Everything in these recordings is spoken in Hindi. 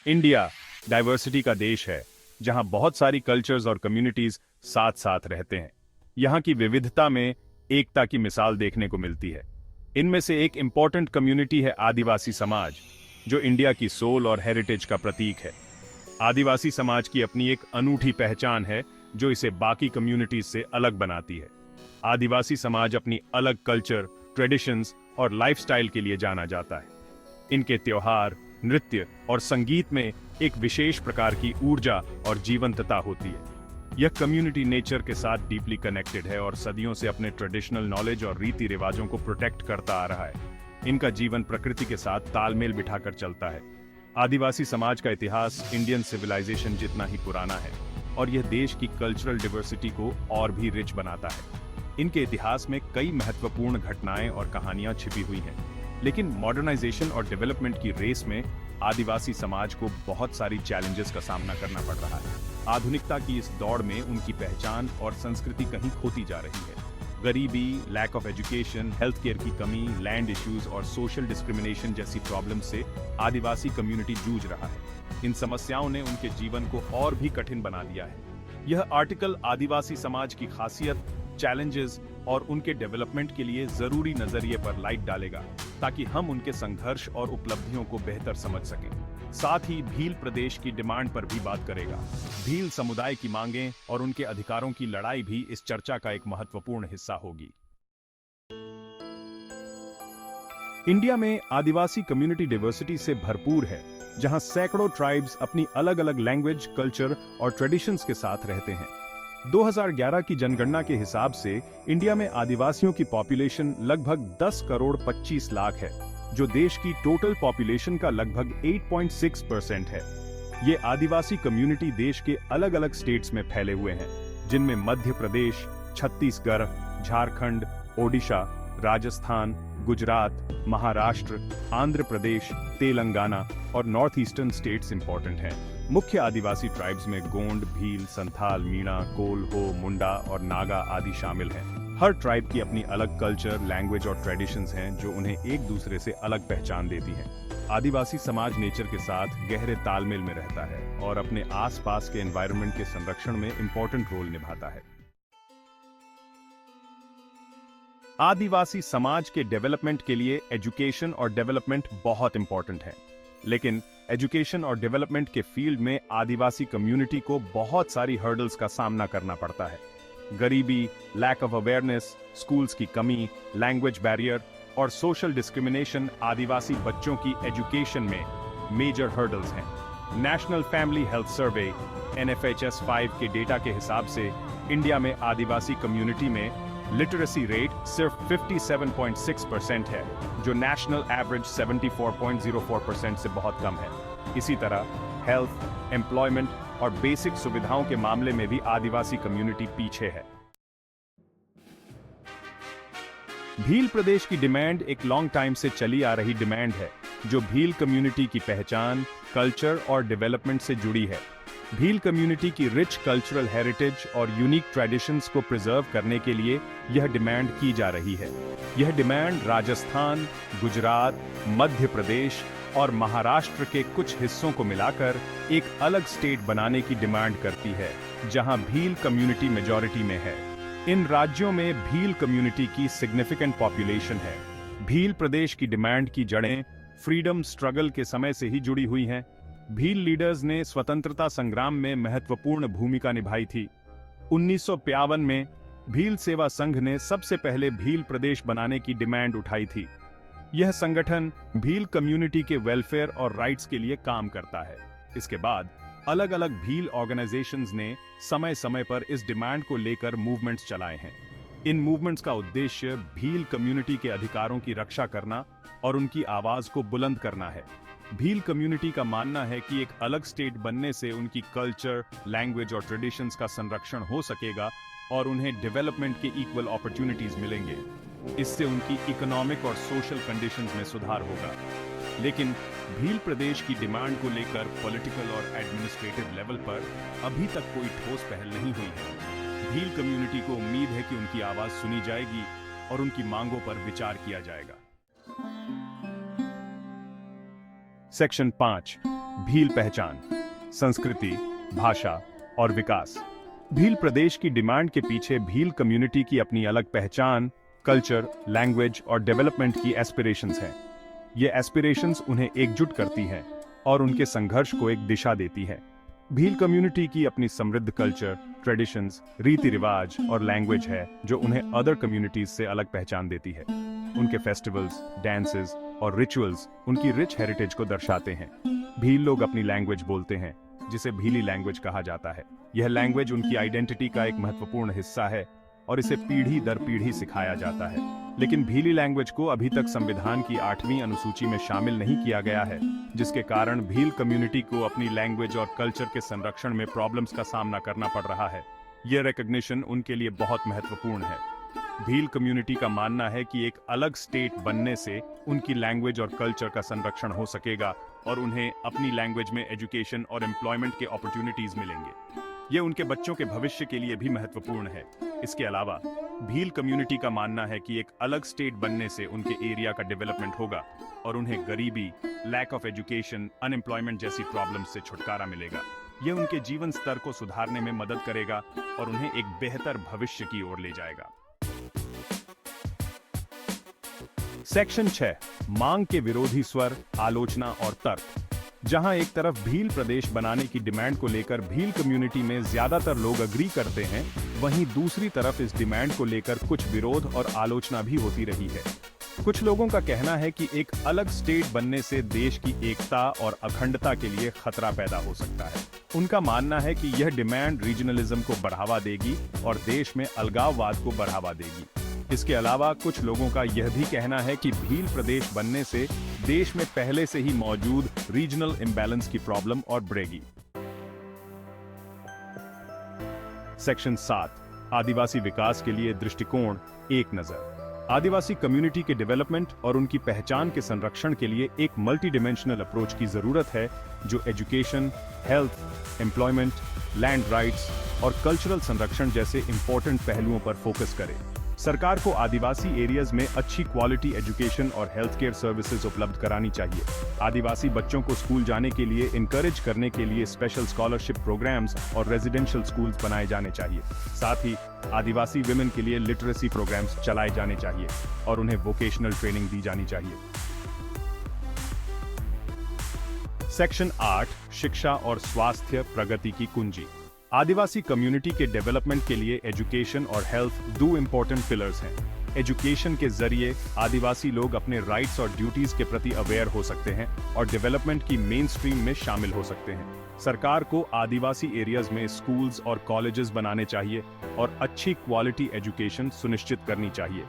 इंडिया डाइवर्सिटी का देश है, जहां बहुत सारी कल्चर्स और कम्युनिटीज साथ साथ रहते हैं। यहाँ की विविधता में एकता की मिसाल देखने को मिलती है। इनमें से एक इंपॉर्टेंट कम्युनिटी है आदिवासी समाज, जो इंडिया की सोल और हेरिटेज का प्रतीक है। आदिवासी समाज की अपनी एक अनूठी पहचान है, जो इसे बाकी कम्युनिटीज से अलग बनाती है। आदिवासी समाज अपनी अलग कल्चर, ट्रेडिशंस और लाइफस्टाइल के लिए जाना जाता है। इनके त्योहार, नृत्य और संगीत में एक विशेष प्रकार की ऊर्जा और जीवंतता होती है। यह कम्युनिटी नेचर के साथ डीपली कनेक्टेड है और सदियों से अपने ट्रेडिशनल नॉलेज और रीति रिवाजों को प्रोटेक्ट करता आ रहा है। इनका जीवन प्रकृति के साथ तालमेल बिठाकर चलता है। आदिवासी समाज का इतिहास इंडियन सिविलाइजेशन जितना ही पुराना है और यह देश की कल्चरल डिवर्सिटी को और भी रिच बनाता है। इनके इतिहास में कई महत्वपूर्ण घटनाएं और कहानियां छिपी हुई हैं, लेकिन मॉडर्नाइजेशन और डेवलपमेंट की रेस में आदिवासी समाज को बहुत सारी चैलेंजेस का सामना करना पड़ रहा है। आधुनिकता की इस दौड़ में उनकी पहचान और संस्कृति कहीं खोती जा रही है। गरीबी, lack of education, health care की कमी, लैंड इश्यूज और सोशल डिस्क्रिमिनेशन जैसी प्रॉब्लम से आदिवासी कम्युनिटी जूझ रहा है। इन समस्याओं ने उनके जीवन को और भी कठिन बना दिया है। यह आर्टिकल आदिवासी समाज की खासियत, चैलेंजेस और उनके डेवलपमेंट के लिए जरूरी नजरिए पर लाइट डालेगा, ताकि हम उनके संघर्ष और उपलब्धियों को बेहतर समझ सकें। साथ ही भील प्रदेश की डिमांड पर भी बात करेगा। भील समुदाय की मांगें और उनके अधिकारों की लड़ाई भी इस चर्चा का एक महत्वपूर्ण हिस्सा होगी। इंडिया में आदिवासी कम्युनिटी डाइवर्सिटी से भरपूर है, जहां सैकड़ों ट्राइब्स अपनी अलग-अलग लैंग्वेज, कल्चर और ट्रेडिशंस के साथ रहते हैं। 2011 की जनगणना के हिसाब से इंडिया में आदिवासियों की पॉपुलेशन लगभग 10 करोड़ 25 लाख है, जो देश की टोटल पॉपुलेशन का लगभग 8.6% है। ये आदिवासी कम्युनिटी देश के अलग-अलग स्टेट्स में फैले हुए हैं, जिनमें मध्य प्रदेश, छत्तीसगढ़, झारखंड, ओडिशा, राजस्थान, गुजरात, महाराष्ट्र, आंध्र प्रदेश, तेलंगाना और नॉर्थ ईस्टर्न स्टेट्स इंपॉर्टेंट हैं। मुख्य आदिवासी ट्राइब्स में गोंड, भील, संथाल, मीणा, कोल, हो, मुंडा और नागा आदि शामिल हैं। हर ट्राइब की अपनी अलग कल्चर, लैंग्वेज और ट्रेडिशंस हैं, जो उन्हें एक दूसरे से अलग पहचान देती हैं। आदिवासी समाज नेचर के साथ गहरे तालमेल में रहता है और अपने आसपास के एनवायरनमेंट के संरक्षण में इंपॉर्टेंट रोल निभाता है। आदिवासी समाज के डेवलपमेंट के लिए एजुकेशन और डेवलपमेंट बहुत इंपॉर्टेंट है, लेकिन एजुकेशन और डेवलपमेंट के फील्ड में आदिवासी कम्युनिटी को बहुत सारी हर्डल्स का सामना करना पड़ता है। गरीबी, लैक ऑफ अवेयरनेस, स्कूल्स की कमी, लैंग्वेज बैरियर और सोशल डिस्क्रिमिनेशन आदिवासी बच्चों की एजुकेशन में मेजर हर्डल्स हैं। National family health survey NFHS 5 के डेटा के हिसाब से इंडिया में आदिवासी कम्युनिटी में लिटरेसी रेट सिर्फ 57.6% है, जो नेशनल एवरेज 74.04% से बहुत कम है। इसी तरह हेल्थ, एम्प्लॉयमेंट और बेसिक सुविधाओं के मामले में भी आदिवासी कम्युनिटी पीछे है। भील प्रदेश की डिमांड एक लॉन्ग टाइम से चली आ रही डिमांड है, जो भील कम्युनिटी की पहचान, कल्चर और डेवलपमेंट से जुड़ी है। भील कम्युनिटी की रिच कल्चरल हेरिटेज और यूनिक ट्रेडिशंस को प्रिजर्व करने के लिए यह डिमांड की जा रही है। यह डिमांड राजस्थान, गुजरात, मध्य प्रदेश और महाराष्ट्र के कुछ हिस्सों को मिलाकर एक अलग स्टेट बनाने की डिमांड करती है, जहां भील कम्युनिटी मेजॉरिटी में है। इन राज्यों में भील कम्युनिटी की सिग्निफिकेंट पॉपुलेशन है। भील प्रदेश की डिमांड की जड़ें फ्रीडम स्ट्रगल के समय से ही जुड़ी हुई हैं। भील लीडर्स ने स्वतंत्रता संग्राम में महत्वपूर्ण भूमिका निभाई थी। 1952 में भील सेवा संघ ने सबसे पहले भील प्रदेश बनाने की डिमांड उठाई थी। यह संगठन भील कम्युनिटी के वेलफेयर और राइट्स के लिए काम करता है। इसके बाद अलग अलग भील ऑर्गेनाइजेशंस ने समय समय पर इस डिमांड को लेकर मूवमेंट्स चलाए हैं। इन मूवमेंट्स का उद्देश्य भील कम्युनिटी के अधिकारों की रक्षा करना और उनकी आवाज को बुलंद करना है। भील कम्युनिटी का मानना है कि एक अलग स्टेट बनने से उनकी कल्चर, लैंग्वेज और ट्रेडिशंस का संरक्षण हो सकेगा और उन्हें डेवलपमेंट के इक्वल अपॉर्चुनिटीज मिलेंगे। इससे उनकी इकोनॉमिक और सोशल कंडीशंस में सुधार होगा। लेकिन भील प्रदेश की डिमांड को लेकर पॉलिटिकल और एडमिनिस्ट्रेटिव लेवल पर अभी तक कोई ठोस पहल नहीं हुई है। भील कम्युनिटी को उम्मीद है कि उनकी आवाज सुनी जाएगी और उनकी मांगों पर विचार किया जाएगा। सेक्शन 5, भील पहचान, संस्कृति, भाषा और विकास। भील प्रदेश की डिमांड के पीछे भील कम्युनिटी की अपनी अलग पहचान, कल्चर, लैंग्वेज और डेवलपमेंट की एस्पिरेशंस हैं। ये एस्पिरेशंस उन्हें एकजुट करती हैं और उनके संघर्ष को एक दिशा देती हैं। भील कम्युनिटी की अपनी समृद्ध कल्चर, ट्रेडिशंस, रीति रिवाज और लैंग्वेज है जो उन्हें अदर कम्युनिटीज से अलग पहचान देती है। उनके फेस्टिवल्स, डांसेस और रिचुअल्स उनकी रिच हेरिटेज को दर्शाते हैं। भील लोग अपनी लैंग्वेज बोलते हैं जिसे भीली लैंग्वेज कहा जाता है। यह लैंग्वेज उनकी आइडेंटिटी का एक महत्वपूर्ण हिस्सा है और इसे पीढ़ी दर पीढ़ी सिखाया जाता है। लेकिन भीली लैंग्वेज को अभी तक संविधान की 8वीं अनुसूची में शामिल नहीं किया गया है, जिसके कारण भील कम्युनिटी को अपनी लैंग्वेज और कल्चर के संरक्षण में प्रॉब्लम्स का सामना करना पड़ रहा है। यह रिकॉग्निशन उनके लिए बहुत महत्वपूर्ण है। भील कम्युनिटी का मानना है कि एक अलग स्टेट बनने से उनकी लैंग्वेज और कल्चर का संरक्षण हो सकेगा और उन्हें अपनी लैंग्वेज में एजुकेशन और एम्प्लॉयमेंट के अपॉर्चुनिटीज मिलेंगे। ये उनके बच्चों के भविष्य के लिए भी महत्वपूर्ण है। इसके अलावा भील कम्युनिटी का मानना है कि एक अलग स्टेट बनने से उनके एरिया का डेवलपमेंट होगा और उन्हें गरीबी, लैक ऑफ एजुकेशन, अनएम्प्लॉयमेंट जैसी प्रॉब्लम्स से छुटकारा मिलेगा। यह उनके जीवन स्तर को सुधारने में मदद करेगा और उन्हें एक बेहतर भविष्य की ओर ले जाएगा। सेक्शन 6, मांग के विरोधी स्वर, आलोचना और तर्क। जहां एक तरफ भील प्रदेश बनाने की डिमांड को लेकर भील कम्युनिटी में ज्यादातर लोग अग्री करते हैं, वहीं दूसरी तरफ इस डिमांड को लेकर कुछ विरोध और आलोचना भी होती रही है। कुछ लोगों का कहना है कि एक अलग स्टेट बनने से देश की एकता और अखंडता के लिए खतरा पैदा हो सकता है। उनका मानना है कि यह डिमांड रीजनलिज्म को बढ़ावा देगी और देश में अलगाववाद को बढ़ावा देगी। इसके अलावा कुछ लोगों का यह भी कहना है कि भील प्रदेश बनने से देश में पहले से ही मौजूद रीजनल इम्बैलेंस की प्रॉब्लम और बढ़ेगी। सेक्शन 7, आदिवासी विकास के लिए दृष्टिकोण, एक नजर। आदिवासी कम्युनिटी के डेवलपमेंट और उनकी पहचान के संरक्षण के लिए एक मल्टी डिमेंशनल अप्रोच की जरूरत है जो education, health, employment, land rights और कल्चरल संरक्षण जैसे इंपॉर्टेंट पहलुओं पर फोकस करे। सरकार को आदिवासी एरियाज में अच्छी क्वालिटी एजुकेशन और हेल्थ केयर सर्विसेज उपलब्ध करानी चाहिए। आदिवासी बच्चों को स्कूल जाने के लिए इनकरेज करने के लिए स्पेशल स्कॉलरशिप प्रोग्राम्स और रेजिडेंशियल स्कूल्स बनाए जाने चाहिए। साथ ही आदिवासी विमेन के लिए लिटरेसी प्रोग्राम्स चलाए जाने चाहिए और उन्हें वोकेशनल ट्रेनिंग दी जानी चाहिए। सेक्शन 8, शिक्षा और स्वास्थ्य प्रगति की कुंजी। आदिवासी कम्युनिटी के डेवलपमेंट के लिए एजुकेशन और हेल्थ दो इंपॉर्टेंट पिलर्स हैं। एजुकेशन के जरिए आदिवासी लोग अपने राइट्स और ड्यूटीज के प्रति अवेयर हो सकते हैं और डेवलपमेंट की मेन स्ट्रीम में शामिल हो सकते हैं। सरकार को आदिवासी एरियाज में स्कूल्स और कॉलेजेस बनाने चाहिए और अच्छी क्वालिटी एजुकेशन सुनिश्चित करनी चाहिए।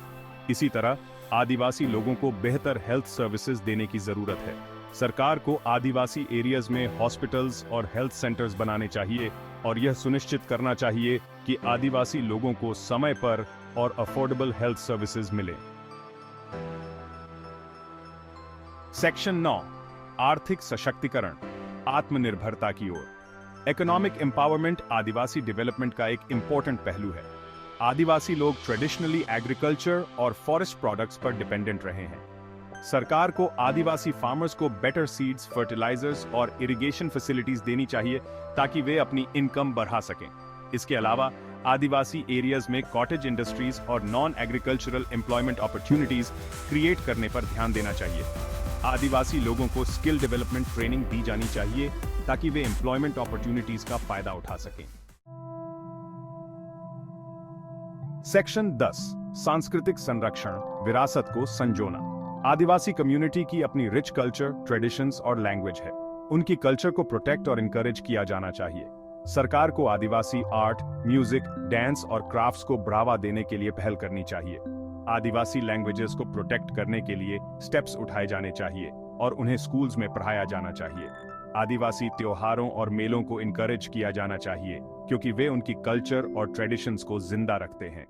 इसी तरह आदिवासी लोगों को बेहतर हेल्थ सर्विसेज देने की जरूरत है। सरकार को आदिवासी एरियाज में हॉस्पिटल्स और हेल्थ सेंटर्स बनाने चाहिए और यह सुनिश्चित करना चाहिए कि आदिवासी लोगों को समय पर और अफोर्डेबल हेल्थ सर्विसेज मिले। सेक्शन 9, आर्थिक सशक्तिकरण, आत्मनिर्भरता की ओर। इकोनॉमिक एम्पावरमेंट आदिवासी डेवलपमेंट का एक इंपॉर्टेंट पहलू है। आदिवासी लोग ट्रेडिशनली एग्रीकल्चर और फॉरेस्ट प्रोडक्ट्स पर डिपेंडेंट रहे हैं। सरकार को आदिवासी फार्मर्स को बेटर सीड्स, फर्टिलाइजर्स और इरिगेशन फैसिलिटीज देनी चाहिए ताकि वे अपनी इनकम बढ़ा सकें। इसके अलावा आदिवासी एरियाज में कॉटेज इंडस्ट्रीज और non agricultural employment opportunities create करने पर ध्यान देना चाहिए। आदिवासी लोगों को स्किल डेवलपमेंट ट्रेनिंग दी जानी चाहिए ताकि वे एम्प्लॉयमेंट अपॉर्चुनिटीज का फायदा उठा सकें। सेक्शन 10, सांस्कृतिक संरक्षण, विरासत को संजोना। आदिवासी कम्युनिटी की अपनी रिच कल्चर, ट्रेडिशंस और लैंग्वेज है। उनकी कल्चर को प्रोटेक्ट और इनकरेज किया जाना चाहिए। सरकार को आदिवासी आर्ट, म्यूजिक, डांस और क्राफ्ट्स को बढ़ावा देने के लिए पहल करनी चाहिए। आदिवासी लैंग्वेजेस को प्रोटेक्ट करने के लिए स्टेप्स उठाए जाने चाहिए और उन्हें स्कूल्स में पढ़ाया जाना चाहिए। आदिवासी त्योहारों और मेलों को इनकरेज किया जाना चाहिए क्योंकि वे उनकी कल्चर और ट्रेडिशंस को जिंदा रखते हैं।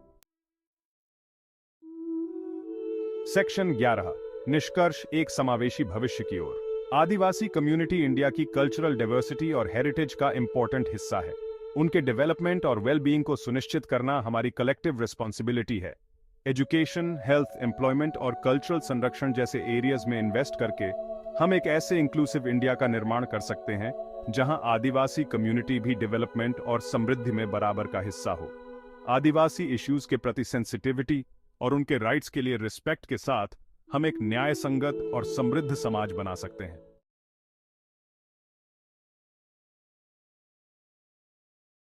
सेक्शन 11, निष्कर्ष, एक समावेशी भविष्य की ओर। आदिवासी कम्युनिटी इंडिया की कल्चरल डाइवर्सिटी और हेरिटेज का इंपॉर्टेंट हिस्सा है। उनके डेवलपमेंट और वेलबीइंग को सुनिश्चित करना हमारी कलेक्टिव रिस्पॉन्सिबिलिटी है। एजुकेशन, हेल्थ, एम्प्लॉयमेंट और कल्चरल संरक्षण जैसे एरियाज में इन्वेस्ट करके हम एक ऐसे इंक्लूसिव इंडिया का निर्माण कर सकते हैं जहां आदिवासी कम्युनिटी भी डेवलपमेंट और समृद्धि में बराबर का हिस्सा हो। आदिवासी इश्यूज के प्रति सेंसिटिविटी और उनके राइट्स के लिए रिस्पेक्ट के साथ हम एक न्याय संगत और समृद्ध समाज बना सकते हैं।